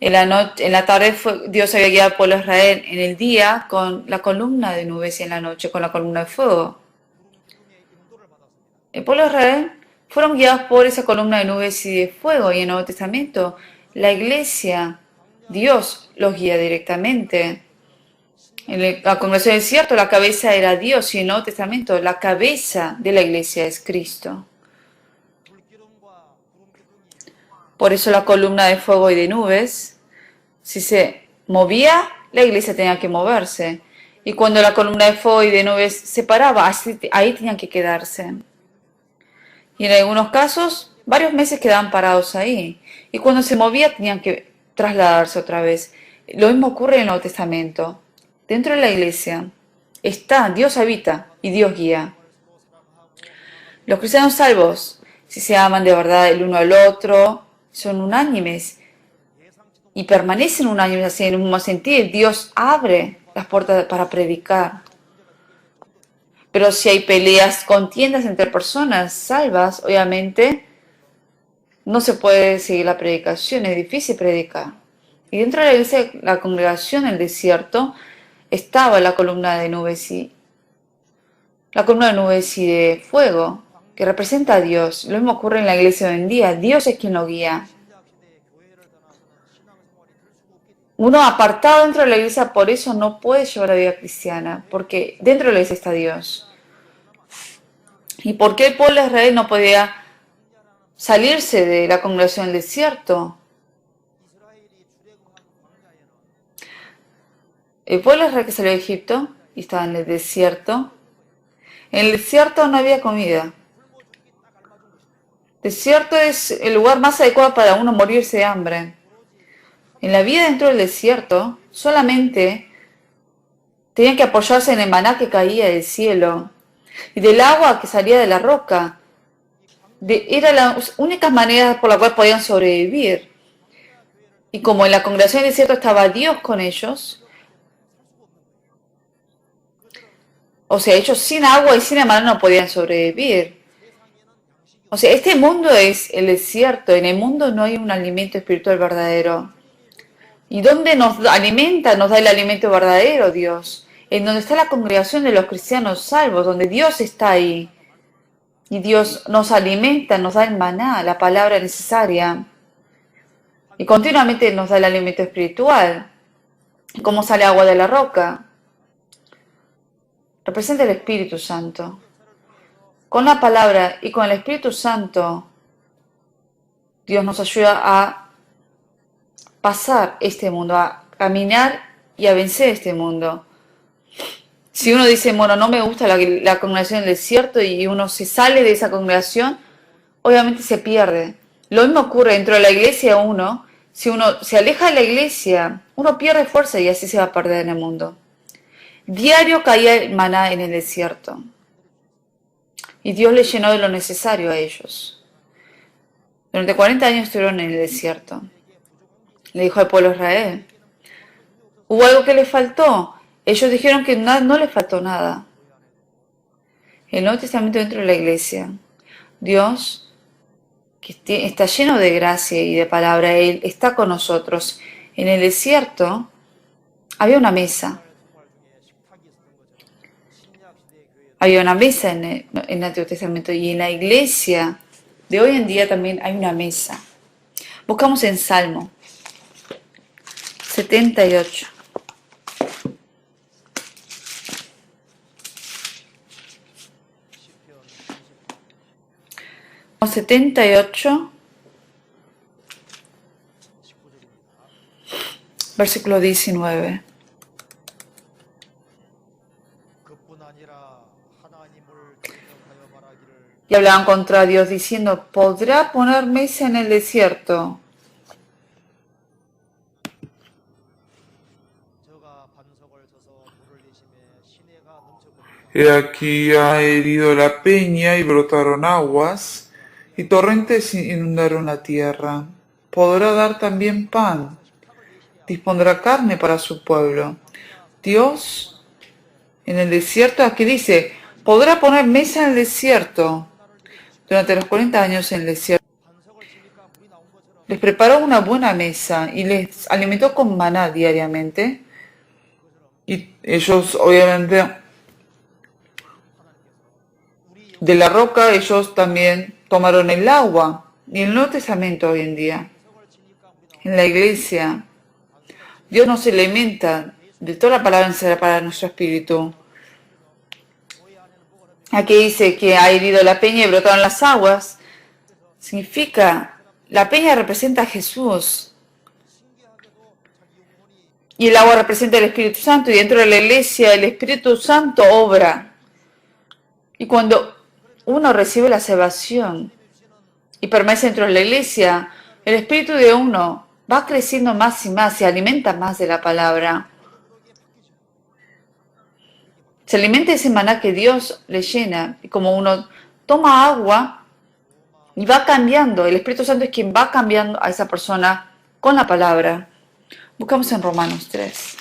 [SPEAKER 1] En la tarde Dios había guiado al pueblo de Israel en el día con la columna de nubes y en la noche con la columna de fuego. El pueblo de Israel fueron guiados por esa columna de nubes y de fuego, y en el Nuevo Testamento la iglesia, Dios los guía directamente. En la congregación del desierto la cabeza era Dios, y en el Nuevo Testamento la cabeza de la iglesia es Cristo. Por eso la columna de fuego y de nubes, si se movía, la iglesia tenía que moverse. Y cuando la columna de fuego y de nubes se paraba, ahí tenían que quedarse. Y en algunos casos, varios meses quedaban parados ahí. Y cuando se movía, tenían que trasladarse otra vez. Lo mismo ocurre en el Nuevo Testamento. Dentro de la iglesia está, Dios habita y Dios guía. Los cristianos salvos, si se aman de verdad el uno al otro, son unánimes y permanecen unánimes así en un mismo sentir. Dios abre las puertas para predicar. Pero si hay peleas, contiendas entre personas salvas, obviamente no se puede seguir la predicación, es difícil predicar. Y dentro de la iglesia, la congregación en el desierto, estaba la columna de nubes y de fuego, que representa a Dios. Lo mismo ocurre en la iglesia hoy en día. Dios es quien lo guía. Uno apartado dentro de la iglesia por eso no puede llevar la vida cristiana, porque dentro de la iglesia está Dios. ¿Y por qué el pueblo de Israel no podía salirse de la congregación del desierto? El pueblo de Israel que salió de Egipto y estaba en el desierto. En el desierto no había comida. Desierto es el lugar más adecuado para uno morirse de hambre. En la vida dentro del desierto, solamente tenían que apoyarse en el maná que caía del cielo y del agua que salía de la roca. Eran las únicas maneras por las cuales podían sobrevivir. Y como en la congregación del desierto estaba Dios con ellos, o sea, ellos sin agua y sin el maná no podían sobrevivir. O sea, este mundo es el desierto. En el mundo no hay un alimento espiritual verdadero. ¿Y dónde nos alimenta, nos da el alimento verdadero, Dios? En donde está la congregación de los cristianos salvos, donde Dios está ahí. Y Dios nos alimenta, nos da el maná, la palabra necesaria. Y continuamente nos da el alimento espiritual. ¿Cómo sale agua de la roca? Representa el Espíritu Santo. Con la palabra y con el Espíritu Santo, Dios nos ayuda a pasar este mundo, a caminar y a vencer este mundo. Si uno dice, bueno, no me gusta la congregación del desierto y uno se sale de esa congregación, obviamente se pierde. Lo mismo ocurre dentro de la iglesia si uno se aleja de la iglesia, uno pierde fuerza y así se va a perder en el mundo. Diario caía el maná en el desierto y Dios les llenó de lo necesario a ellos. Durante 40 años estuvieron en el desierto. Le dijo al pueblo de Israel. Hubo algo que les faltó. Ellos dijeron que no les faltó nada. El Nuevo Testamento dentro de la iglesia. Dios, que está lleno de gracia y de palabra, Él está con nosotros. En el desierto había una mesa. Había una mesa en el Antiguo Testamento y en la iglesia de hoy en día también hay una mesa. Buscamos en Salmo 78. Salmo 78, versículo 19. Y hablaban contra Dios diciendo, ¿podrá poner mesa en el desierto?
[SPEAKER 2] He aquí ha herido la peña y brotaron aguas, y torrentes inundaron la tierra. Podrá dar también pan, dispondrá carne para su pueblo. Dios en el desierto, aquí dice, podrá poner mesa en el desierto. Durante los 40 años en el desierto, les preparó una buena mesa y les alimentó con maná diariamente. Y ellos obviamente de la roca ellos también tomaron el agua. Y en el Nuevo Testamento hoy en día, en la iglesia, Dios nos alimenta de toda la palabra necesaria para nuestro espíritu. Aquí dice que ha herido la peña y brotaron las aguas. Significa, la peña representa a Jesús. Y el agua representa el Espíritu Santo. Y dentro de la iglesia el Espíritu Santo obra. Y cuando uno recibe la salvación y permanece dentro de la iglesia, el espíritu de uno va creciendo más y más, se alimenta más de la palabra. Se alimenta de ese maná que Dios le llena. Y como uno toma agua y va cambiando, el Espíritu Santo es quien va cambiando a esa persona con la palabra. Buscamos en Romanos 3.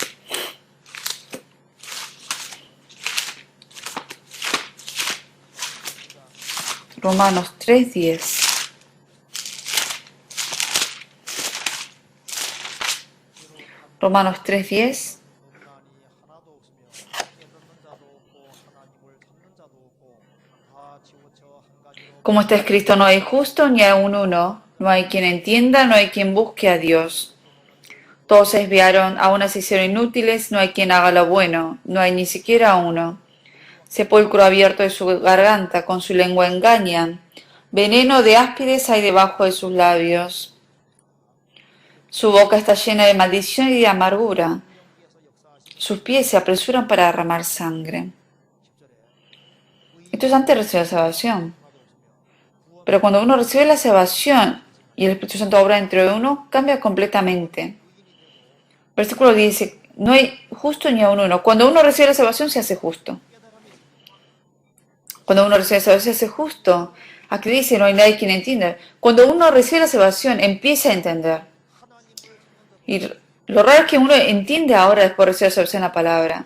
[SPEAKER 2] Romanos 3:10. Romanos 3:10. Como está escrito, no hay justo ni aun uno, no hay quien entienda, no hay quien busque a Dios. Todos se desviaron, a una se hicieron inútiles, no hay quien haga lo bueno, no hay ni siquiera uno. Sepulcro abierto de su garganta, con su lengua engañan. Veneno de áspides hay debajo de sus labios. Su boca está llena de maldición y de amargura. Sus pies se apresuran para derramar sangre. Esto es antes de recibir la salvación. Pero cuando uno recibe la salvación y el Espíritu Santo obra dentro de uno, cambia completamente. Versículo 10 dice, no hay justo ni aun uno. Cuando uno recibe la salvación se hace justo. Cuando uno recibe la salvación se hace justo. Aquí dice, no hay nadie quien entienda. Cuando uno recibe la salvación, empieza a entender. Y lo raro es que uno entiende ahora después de recibir la salvación la palabra.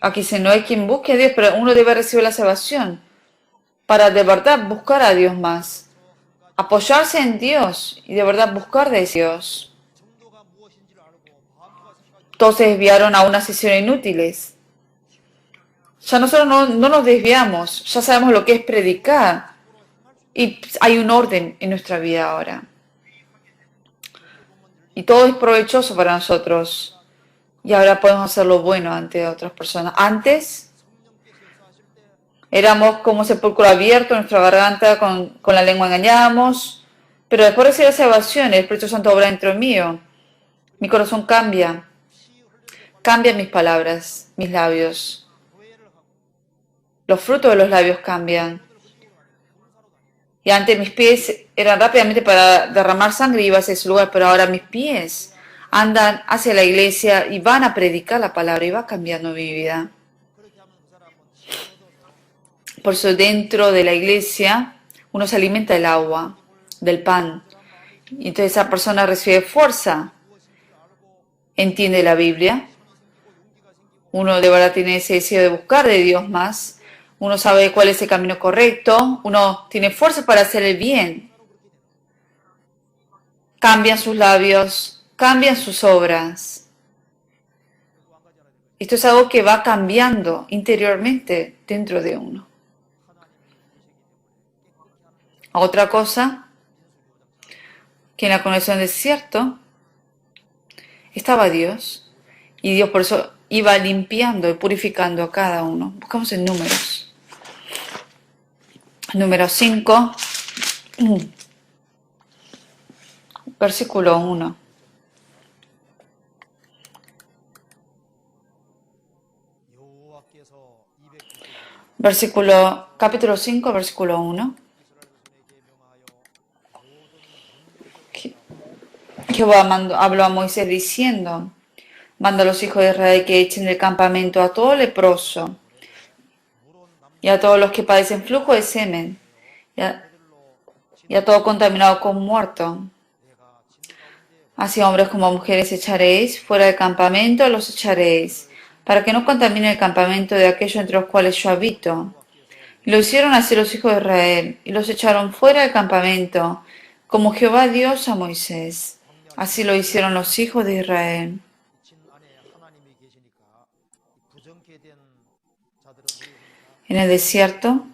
[SPEAKER 2] Aquí dice, no hay quien busque a Dios, pero uno debe recibir la salvación para de verdad buscar a Dios más. Apoyarse en Dios y de verdad buscar de Dios. Todos se desviaron a una sesión inútiles. Ya nosotros no nos desviamos, ya sabemos lo que es predicar. Y hay un orden en nuestra vida ahora. Y todo es provechoso para nosotros. Y ahora podemos hacer lo bueno ante otras personas. Antes éramos como sepulcro abierto, nuestra garganta con la lengua engañábamos. Pero después de recibir la salvación, el Espíritu Santo obra dentro mío. Mi corazón cambia. Cambian mis palabras, mis labios. Los frutos de los labios cambian. Y antes mis pies eran rápidamente para derramar sangre y iba hacia ese lugar, pero ahora mis pies andan hacia la iglesia y van a predicar la palabra y va cambiando mi vida. Por eso dentro de la iglesia uno se alimenta del agua, del pan. Y entonces esa persona recibe fuerza, entiende la Biblia. Uno de verdad tiene ese deseo de buscar de Dios más. Uno sabe cuál es el camino correcto. Uno tiene fuerza para hacer el bien. Cambian sus labios, cambian sus obras. Esto es algo que va cambiando interiormente dentro de uno. Otra cosa, que en la conexión del desierto estaba Dios. Y Dios por eso iba limpiando y purificando a cada uno. Buscamos en Números. Número 5, versículo 1. Capítulo 5, versículo 1. Jehová habló a Moisés diciendo, manda a los hijos de Israel que echen del campamento a todo leproso y a todos los que padecen flujo de semen y a todo contaminado con muerto. Así hombres como mujeres echaréis, fuera del campamento los echaréis, para que no contamine el campamento de aquellos entre los cuales yo habito. Y lo hicieron así los hijos de Israel, y los echaron fuera del campamento, como Jehová Dios a Moisés. Así lo hicieron los hijos de Israel.
[SPEAKER 1] En el desierto,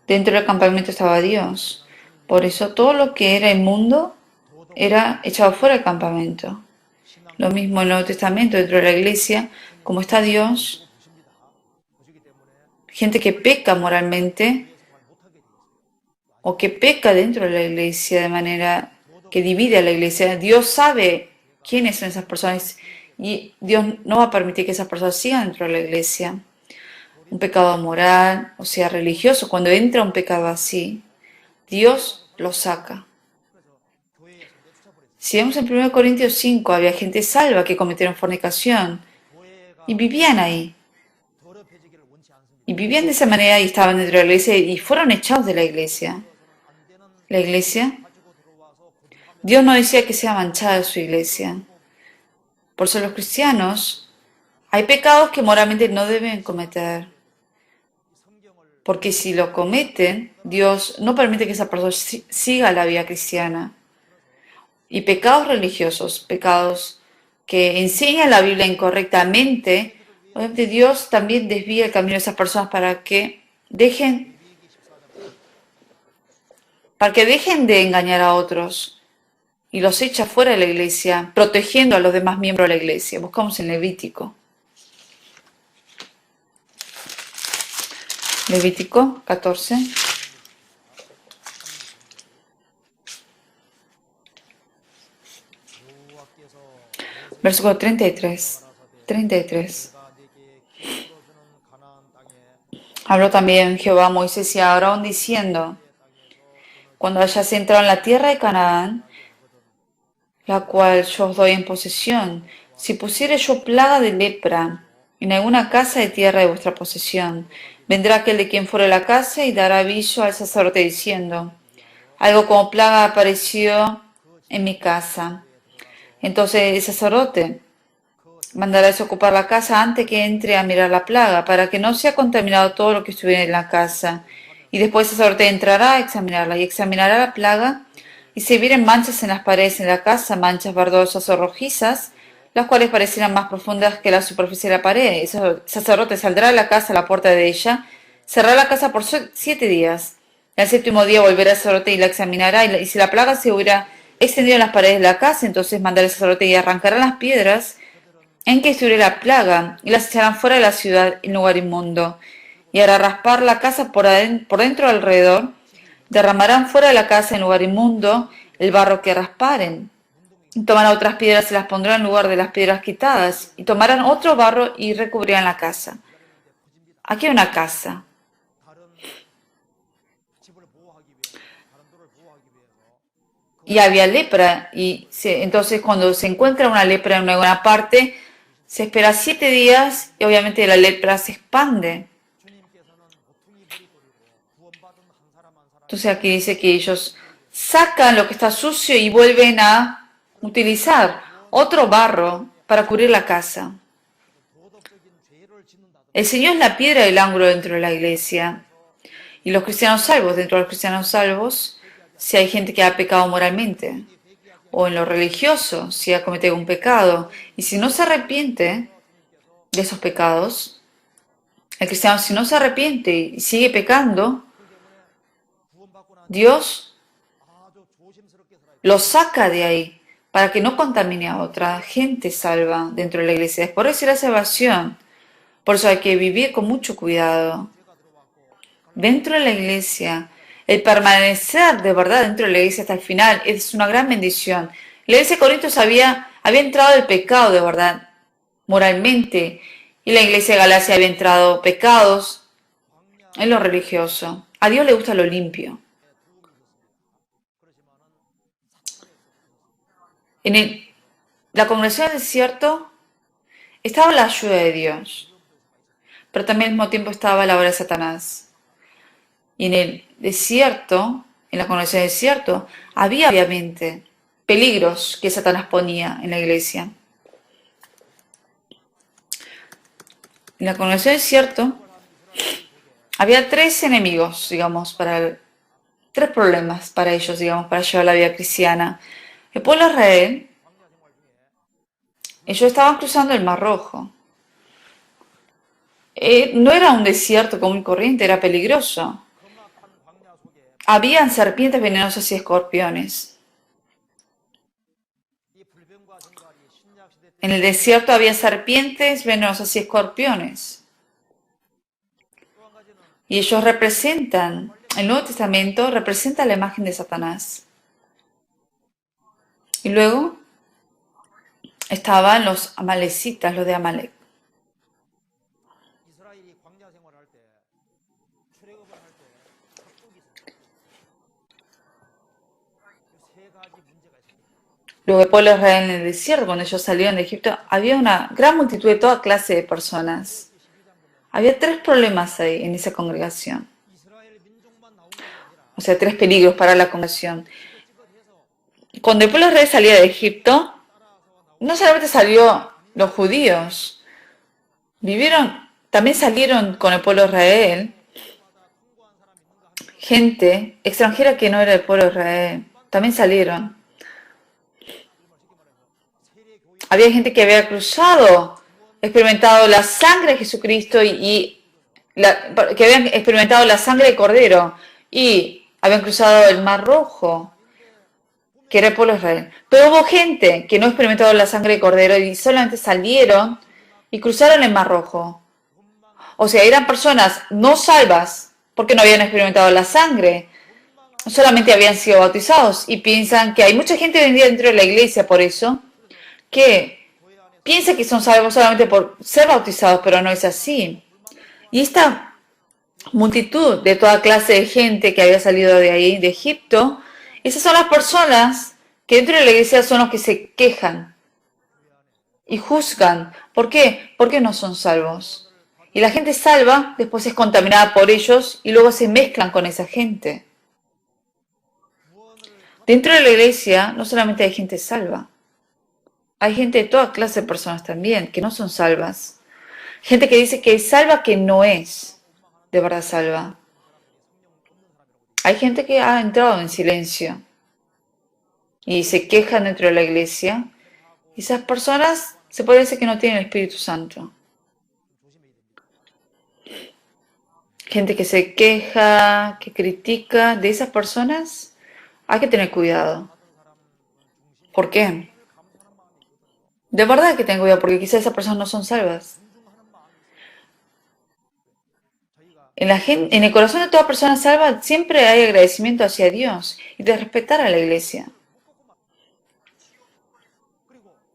[SPEAKER 1] dentro del campamento estaba Dios. Por eso todo lo que era inmundo era echado fuera del campamento. Lo mismo en el Nuevo Testamento, dentro de la iglesia, como está Dios, gente que peca moralmente o que peca dentro de la iglesia de manera que divide a la iglesia. Dios sabe quiénes son esas personas y Dios no va a permitir que esas personas sigan dentro de la iglesia. Un pecado moral, o sea, religioso, cuando entra un pecado así, Dios lo saca. Si vemos en 1 Corintios 5, había gente salva que cometieron fornicación y vivían ahí. Y vivían de esa manera y estaban dentro de la iglesia y fueron echados de la iglesia. La iglesia, Dios no decía que sea manchada su iglesia. Por eso los cristianos, hay pecados que moralmente no deben cometer. Porque si lo cometen, Dios no permite que esa persona siga la vida cristiana. Y pecados religiosos, pecados que enseñan la Biblia incorrectamente, obviamente Dios también desvía el camino de esas personas para que dejen de engañar a otros y los echa fuera de la iglesia, protegiendo a los demás miembros de la iglesia. Buscamos en Levítico. Levítico 14. Versículo 33. 33. Habló también Jehová a Moisés y a Aarón diciendo: cuando hayas entrado en la tierra de Canaán, la cual yo os doy en posesión, si pusiere yo plaga de lepra en alguna casa de tierra de vuestra posesión, vendrá aquel de quien fuere la casa y dará aviso al sacerdote diciendo: algo como plaga apareció en mi casa. Entonces el sacerdote mandará desocupar la casa antes que entre a mirar la plaga, para que no sea contaminado todo lo que estuviera en la casa. Y después el sacerdote entrará a examinarla y examinará la plaga, y si vieren manchas en las paredes de la casa, manchas verdosas o rojizas, las cuales parecieran más profundas que la superficie de la pared, el sacerdote saldrá de la casa a la puerta de ella, cerrará la casa por 7 días. Al séptimo día volverá el sacerdote y la examinará, y si la plaga se hubiera extendido en las paredes de la casa, entonces mandará el sacerdote y arrancará las piedras en que estuviera la plaga, y las echarán fuera de la ciudad en lugar inmundo, y hará raspar la casa por dentro alrededor, derramarán fuera de la casa en lugar inmundo el barro que rasparen, y tomarán otras piedras y las pondrán en lugar de las piedras quitadas, y tomarán otro barro y recubrirán la casa. Aquí hay una casa. Y había lepra, y entonces cuando se encuentra una lepra en alguna parte, se espera 7 días y obviamente la lepra se expande. Entonces aquí dice que ellos sacan lo que está sucio y vuelven a utilizar otro barro para cubrir la casa. El Señor es la piedra del ángulo dentro de la iglesia. Y los cristianos salvos, dentro de los cristianos salvos, si hay gente que ha pecado moralmente, o en lo religioso, si ha cometido un pecado, y si no se arrepiente de esos pecados, el cristiano si no se arrepiente y sigue pecando, Dios lo saca de ahí para que no contamine a otra gente salva dentro de la iglesia. Es por eso la salvación. Por eso hay que vivir con mucho cuidado. Dentro de la iglesia, el permanecer de verdad dentro de la iglesia hasta el final es una gran bendición. La iglesia de Corintios había entrado el pecado de verdad, moralmente, y la iglesia de Galacia había entrado pecados en lo religioso. A Dios le gusta lo limpio. En la congregación del desierto estaba la ayuda de Dios, pero también al mismo tiempo estaba la obra de Satanás. Y en el desierto, en la congregación del desierto, había obviamente peligros que Satanás ponía en la iglesia. En la congregación del desierto había 3 enemigos, digamos, 3 problemas para ellos, digamos, para llevar la vida cristiana. El pueblo de Israel, ellos estaban cruzando el Mar Rojo. No era un desierto común y corriente, era peligroso. Habían serpientes venenosas y escorpiones. En el desierto había serpientes venenosas y escorpiones. Y ellos representan, el Nuevo Testamento representa la imagen de Satanás. Y luego estaban los amalecitas, los de Amalek. Luego el pueblo de Israel en el desierto, cuando ellos salieron de Egipto, había una gran multitud de toda clase de personas. Había 3 problemas ahí en esa congregación. O sea, 3 peligros para la congregación. Cuando el pueblo de Israel salía de Egipto, no solamente salió los judíos, también salieron con el pueblo de Israel gente extranjera que no era del pueblo de Israel. También salieron. Había gente que había cruzado, experimentado la sangre de Jesucristo que habían experimentado la sangre de Cordero y habían cruzado el Mar Rojo, que era el pueblo de Israel. Pero hubo gente que no experimentado la sangre de Cordero y solamente salieron y cruzaron el Mar Rojo. O sea, eran personas no salvas porque no habían experimentado la sangre, solamente habían sido bautizados y piensan que hay mucha gente hoy en día dentro de la iglesia por eso, que piensa que son salvos solamente por ser bautizados, pero no es así. Y esta multitud de toda clase de gente que había salido de ahí, de Egipto, esas son las personas que dentro de la iglesia son los que se quejan y juzgan. ¿Por qué? Porque no son salvos. Y la gente salva, después es contaminada por ellos y luego se mezclan con esa gente. Dentro de la iglesia no solamente hay gente salva, hay gente de toda clase de personas también que no son salvas. Gente que dice que es salva que no es de verdad salva. Hay gente que ha entrado en silencio y se quejan dentro de la iglesia. Y esas personas se puede decir que no tienen el Espíritu Santo. Gente que se queja, que critica, de esas personas hay que tener cuidado. ¿Por qué? De verdad hay que tener cuidado porque quizás esas personas no son salvas. En el corazón de toda persona salva siempre hay agradecimiento hacia Dios y de respetar a la iglesia.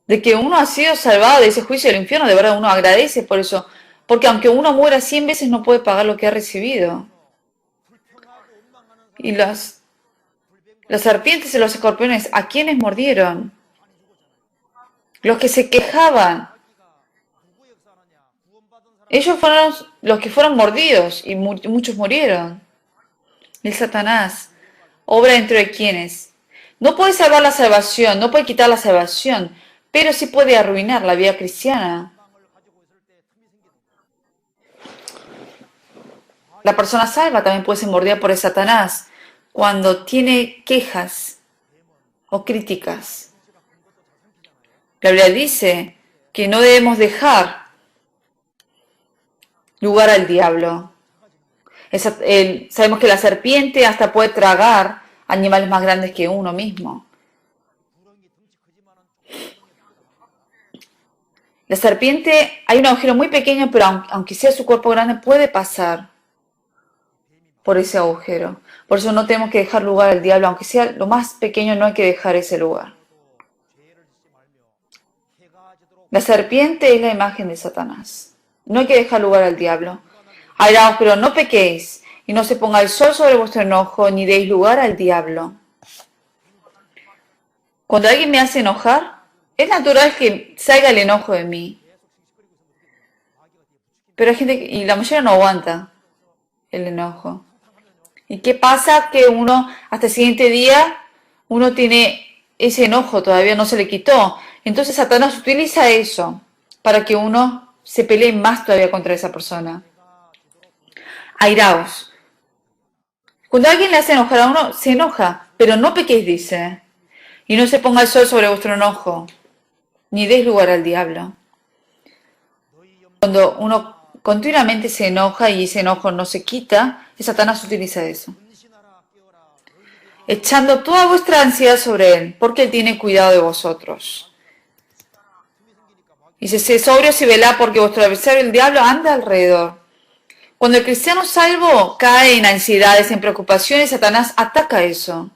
[SPEAKER 1] De que uno ha sido salvado de ese juicio del infierno, de verdad uno agradece por eso. Porque aunque uno muera 100 veces no puede pagar lo que ha recibido. Y las serpientes y los escorpiones, ¿a quiénes mordieron? Los que se quejaban. Ellos fueron los que fueron mordidos y muchos murieron. El Satanás obra dentro de quienes. No puede salvar la salvación, no puede quitar la salvación, pero sí puede arruinar la vida cristiana. La persona salva también puede ser mordida por el Satanás cuando tiene quejas o críticas. La Biblia dice que no debemos dejar lugar al diablo. Sabemos que la serpiente hasta puede tragar animales más grandes que uno mismo. La serpiente, hay un agujero muy pequeño, pero aunque sea su cuerpo grande, puede pasar por ese agujero. Por eso no tenemos que dejar lugar al diablo, aunque sea lo más pequeño, no hay que dejar ese lugar. La serpiente es la imagen de Satanás. No hay que dejar lugar al diablo. Airaos, pero no pequéis, y no se ponga el sol sobre vuestro enojo, ni deis lugar al diablo. Cuando alguien me hace enojar, es natural que salga el enojo de mí. Pero hay gente, y la mayoría no aguanta el enojo. ¿Y qué pasa? Que uno, hasta el siguiente día, uno tiene ese enojo, todavía no se le quitó. Entonces Satanás utiliza eso para que uno se pelee más todavía contra esa persona. Airaos. Cuando alguien le hace enojar a uno, se enoja, pero no pequéis, dice. Y no se ponga el sol sobre vuestro enojo, ni deis lugar al diablo. Cuando uno continuamente se enoja y ese enojo no se quita, y Satanás utiliza eso. Echando toda vuestra ansiedad sobre él, porque él tiene cuidado de vosotros. Dice, sé sobrios y velad, porque vuestro adversario, el diablo, anda alrededor. Cuando el cristiano salvo cae en ansiedades, en preocupaciones, Satanás ataca eso.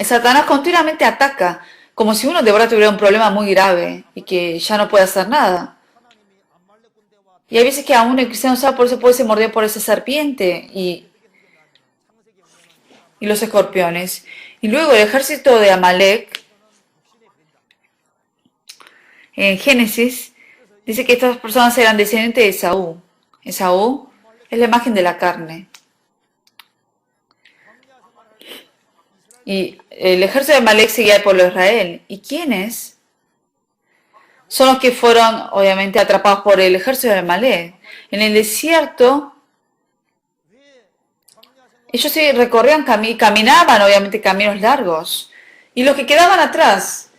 [SPEAKER 1] Satanás continuamente ataca, como si uno de verdad tuviera un problema muy grave y que ya no puede hacer nada. Y hay veces que aún el cristiano salvo por eso puede ser mordido por esa serpiente y los escorpiones. Y luego el ejército de Amalek, en Génesis, dice que estas personas eran descendientes de Esaú. Esaú es la imagen de la carne. Y el ejército de Amalek seguía al pueblo de Israel. ¿Y quiénes? Son los que fueron, obviamente, atrapados por el ejército de Amalek. En el desierto, ellos sí recorrían, caminaban, obviamente, caminos largos. Y los que quedaban atrás,